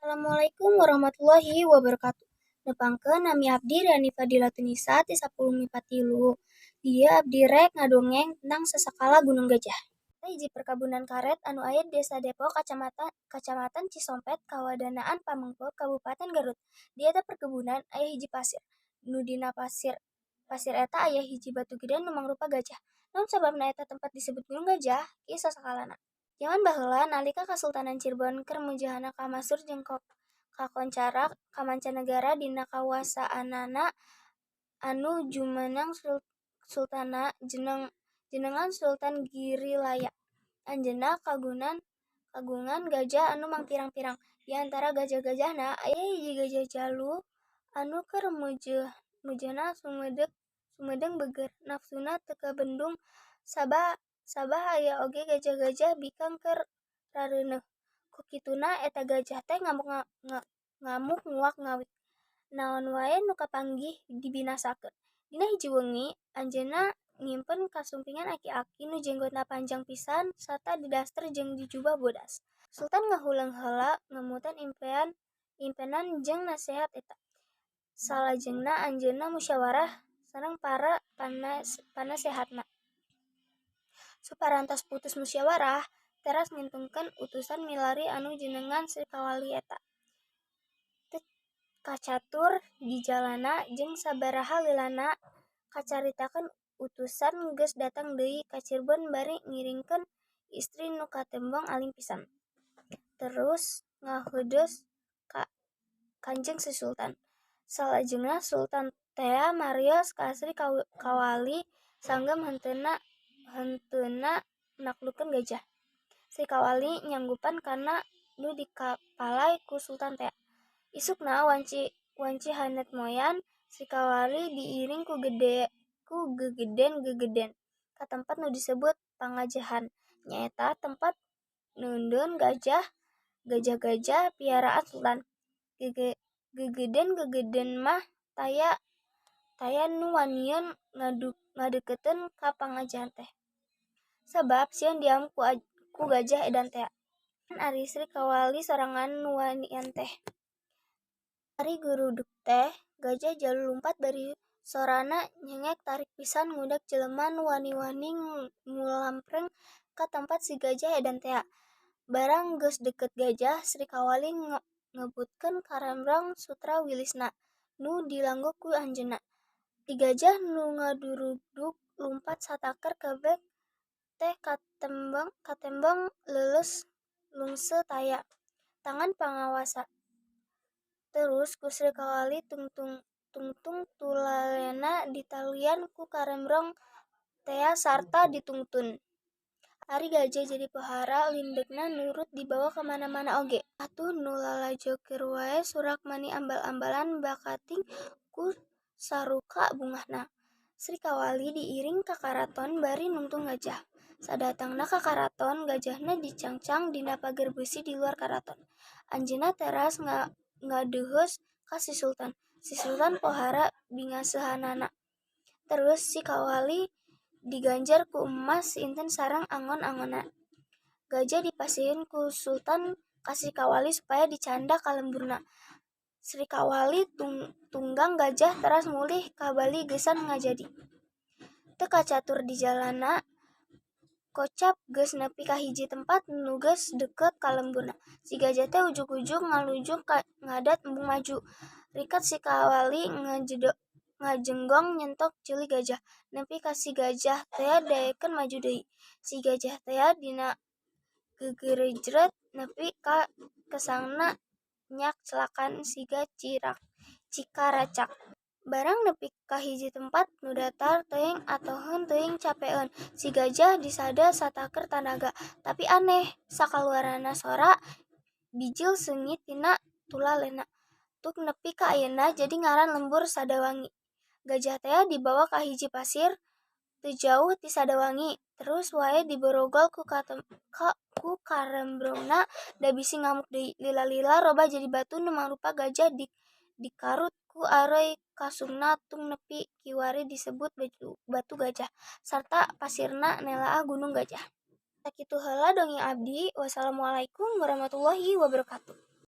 Assalamualaikum warahmatullahi wabarakatuh. Nepangkeun nami abdi Rani Fadilatunisa ti 1043. Dia abdi rek ngadongeng tentang sasakala Gunung Gajah. Hiji perkebunan karet anu aya di Desa Depok, Kacamatan Cisompet, Kawadanaan Pamengpeuk, Kabupaten Garut. Di eta perkebunan aya hiji pasir. Nu dina pasir eta aya hiji batu gede nu mangrupa gajah. Naon sababna eta tempat disebut Gunung Gajah? Ieu sasakalana. Zaman baheula nalika Kasultanan Cirebon keur mujahana ka Masur jeung kakoncara ka mancanagara dina kawasaanana anu jumeneng sultana jenengan Sultan Girilaya. Anjeunna kagungan gajah anu mangpirang-pirang. Di antara gajah-gajahna aya hiji gajah jalu anu keur mujehna sumedeng beger. Nafsuna teu kabendung sabah aya oge gajah-gajah bikang keur rareuneuh. Ku kituna eta gajah teh ngamuk nguak ngawit. Naon wae nu kapanggih dibinasakeun. Dina hiji wengi anjeunna ngimpen kasumpingan aki-aki nu jenggotna panjang pisan sarta didaster jeung dijubah bodas. Sultan ngahuleung heula ngemutan impenan jeung nasehat eta. Salajengna anjeunna musyawarah sareng para panasehatna. Saparantos putus musyawarah, teras ngintungkeun utusan milari anu jenengan Srikawali eta. Teu kacatur di jalana jeung sabaraha leulana kacaritakeun utusan geus datang deui ka Cirebon bari ngiringkeun istri nu katembong alim pisan. Terus ngaheudeus ka Kanjeng Si Sultan. Salajengna Sultan tea marios ka Srikawali sanggem henteuna naklukkeun gajah. Srikawali nyanggupan kana nu dikapalai ku Sultan tea. Isukna wanci hanet moyan Srikawali diiring ku gegeden ka tempat nu disebut Pangajahan. Nyaeta tempat neundeun gajah-gajah piaraan Sultan. Gegeden mah taya nu wanieun ngadeukeutkeun ka Pangajahan teh. Sabab sieun diam ku gajah edan tea. Ari Srikawali sorangan nu wanian teh. Ari guruduk teh gajah jalu lumpat bari sorana nyengek tarik pisan ngudak jelema nu wani-wani ngulampreng ka tempat si gajah edan tea. Barang geus deukeut gajah, Srikawali ngebutkeun karembrang sutra wilisna nu dilanggo ku anjeunna. Ti gajah nu ngaduruduk lumpat sataker kebek teh katembong leuleus lungse taya tangan pangawasa. Terus ku Srikawali tungtung tulalena ditalian ku karembrong tea sarta ditungtun. Ari gajah jadi pohara lindekna nurut dibawa ka mana-mana oge. Atuh nu lalajo keur wae surak mani ambal-ambalan bakating ku saruka bungahna. Srikawali diiring ka karaton bari nungtung gajah. Sadatangna ka karaton, gajahna dicangcang dina pager beusi di luar karaton. Anjeunna teras ngadeuheus ka Si Sultan. Si Sultan pohara bingasehanana. Terus si Kawali diganjar ku emas inten sareng angon-angonna. Gajah dipasieun ku Sultan ka Srikawali supaya dicanda ka lemburna. Srikawali tunggang gajah teras mulih ka bali geusan ngajadi. Teu kacatur di jalana kocap geus nepi ka hiji tempat nu geus deukeut ka lemburna. Si gajah teh ujug-ujug ngalujug ngadat embung maju. Rikat si Kawali ngajenggong nyentok ceuli gajah. Nepi ka si gajah tea daekeun maju deui. Si gajah tea dina gegerejret nepi ka kesangna nyak celakan siga cikaracak. Barang nepi ka hiji tempat nu datar teuing atoheun teuing capeun. Si gajah disada sataker tanaga. Tapi aneh, sakaluarana sora bijil seungit tina tulalena. Tuk nepi ka ayeuna jadi ngaran lembur Sadawangi. Gajah tea dibawa ka hiji pasir teu jauh ti Sadawangi. Terus wae diborogol ku karembrongna da bisi ngamuk deui. Lila-lila robah jadi batu nu mangrupa gajah dikarut ku aroi kasungna tung nepi kiwari disebut batu gajah sarta pasirna nelaa Gunung Gajah. Sakitu heula dongeng abdi. Wassalamualaikum warahmatullahi wabarakatuh.